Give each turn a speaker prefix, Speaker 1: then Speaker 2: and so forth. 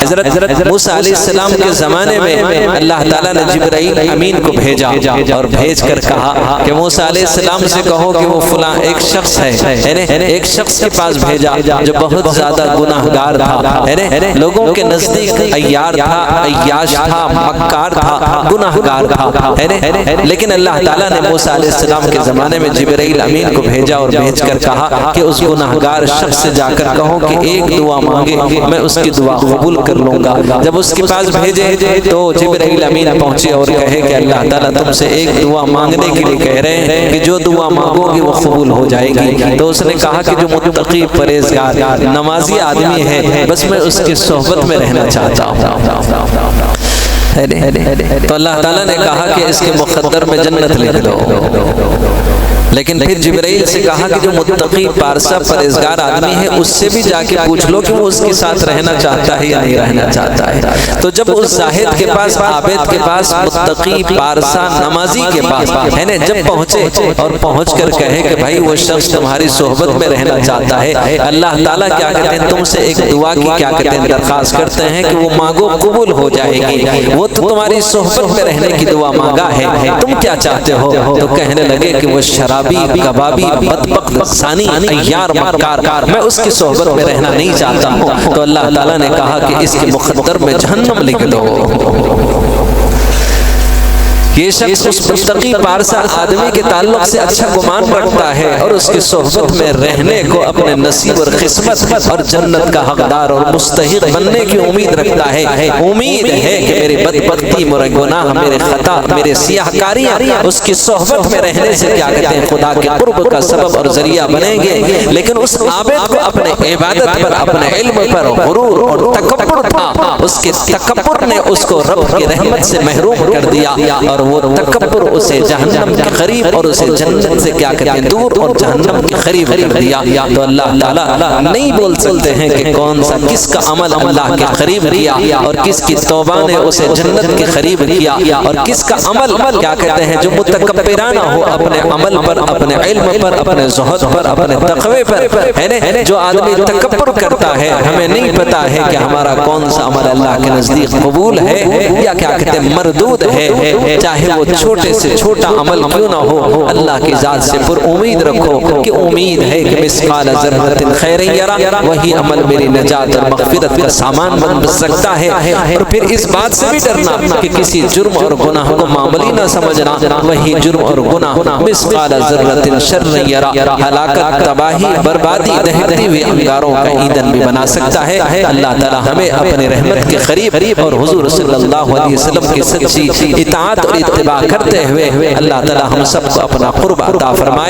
Speaker 1: حضرت موسیٰ علیہ السلام کے زمانے میں اللہ تعالیٰ نے جبرائیل امین کو بھیجا اور بھیج کر کہا کہ موسیٰ علیہ السلام سے کہو کہ وہ فلاں ایک شخص ہے، ایک شخص کے پاس بھیجا جو بہت زیادہ گناہگار تھا، لوگوں کے نزدیک عیار تھا، عیاش تھا، مکار تھا، گناہگار تھا، لیکن اللہ تعالیٰ نے موسیٰ علیہ السلام کے زمانے میں جبرائیل امین کو بھیجا اور بھیج کر کہا کہ اس گناہگار شخص سے جا کر کہو کہ ایک دعا مانگے میں اس کی دعا قبول کر لوں گا۔ جب اس کے پاس بھیجے تو جبرائیل امین پہنچے اور کہے کہ اللہ تعالیٰ تم سے ایک دعا مانگنے کے لیے کہہ رہے ہیں کہ جو دعا مانگو گی وہ قبول ہو جائے گی۔ تو اس نے کہا کہ جو متقی پرہیزگار نمازی آدمی ہے بس میں اس کی صحبت میں رہنا چاہتا ہوں۔ تو اللہ تعالیٰ نے کہا کہ اس کے مقدر میں جنت لکھ دو، لیکن پھر جبرائیل سے کہا کہ جو متقی پارسا پرہیزگار آدمی ہے اس سے بھی جا کے پوچھ لو کہ وہ اس کے ساتھ رہنا چاہتا ہے یا نہیں رہنا چاہتا ہے۔ تو جب اس زاہد کے پاس، عابد کے پاس، متقی پارسا نمازی کے پاس جب پہنچے اور پہنچ کر کہے کہ بھائی وہ شخص تمہاری صحبت میں رہنا چاہتا ہے، اللہ تعالیٰ کیا کہتے ہیں تم سے ایک دعا کی کیا کہتے ہیں درخواست کرتے ہیں کہ وہ مانگو قبول ہو جائے گی، وہ تو تمہاری صحبت میں رہنے کی دعا مانگا ہے، تم کیا چاہتے ہو؟ تو کہنے لگے کہ وہ شرابی، کبابی، بدبخت، زانی، عیار، مکار، میں اس کی صحبت میں رہنا نہیں چاہتا ہوں۔ تو اللہ تعالیٰ نے کہا کہ اس کے مقدر میں جہنم لکھ دو۔ یہ شخص اس متقی پارسا آدمی کے تعلق سے اچھا گمان رکھتا ہے اور اس کی صحبت میں رہنے کو اپنے نصیب اور قسمت اور جنت کا حقدار اور مستحق بننے کی امید رکھتا ہے۔ امید ہے کہ میرے بدبختی، میرے گناہ، میرے خطا، میرے سیاہ کاریاں اس کی صحبت میں رہنے سے کیا کہتے ہیں خدا کے قرب کا سبب اور ذریعہ بنیں گے۔ لیکن اس عابد کو اپنے عبادت پر، اپنے علم پر غرور اور تکبر تھا، اس کے تکبر نے اس کو رب کی رحمت سے محروم کر دیا اور وہ تکبر اسے جہنم کے قریب اور اسے جنت سے کیا کہتے ہیں دور اور جہنم کے قریب کر دیا۔ تو اللہ تعالیٰ نہیں بول سکتے ہیں کہ کون سا کس کا عمل اللہ کے قریب کیا اور کس کی توبہ نے اسے جنت کے قریب کیا اور کس کا عمل کیا کہتے ہیں جو متکبرانہ ہو اپنے عمل پر، اپنے علم پر، اپنے زہد پر، اپنے تقوی پر۔ جو آدمی تکبر کرتا ہے ہمیں نہیں پتا ہے کہ ہمارا کون سا عمل اللہ کے نزدیک قبول ہے یا کیا کہتے ہیں مردود ہے، چاہے وہ چھوٹے سے چھوٹا عمل کیوں نہ ہو، اللہ کی ذات سے پر امید رکھو کہ امید ہے کہ مثقال ذرۃ خیر یرا، وہی عمل میری نجات اور مغفرت کا سامان بن سکتا ہے۔ اور پھر اس بات سے بھی ڈرنا کہ کسی جرم اور گناہ کو معمولی نہ سمجھنا، وہی جرم اور گناہ مثقال ذرۃ شر یرا ہلاکت، تباہی، بربادی، دہتے ہوئے انگاروں کا ایندھن بھی بنا سکتا ہے۔ اللہ تعالی ہمیں اپنے رحمت کے قریب اور حضور صلی اللہ علیہ وسلم کی سچی اطاعت اور اتباع کرتے ہوئے اللہ تعالی ہم سب کو اپنا قرب عطا فرمائے۔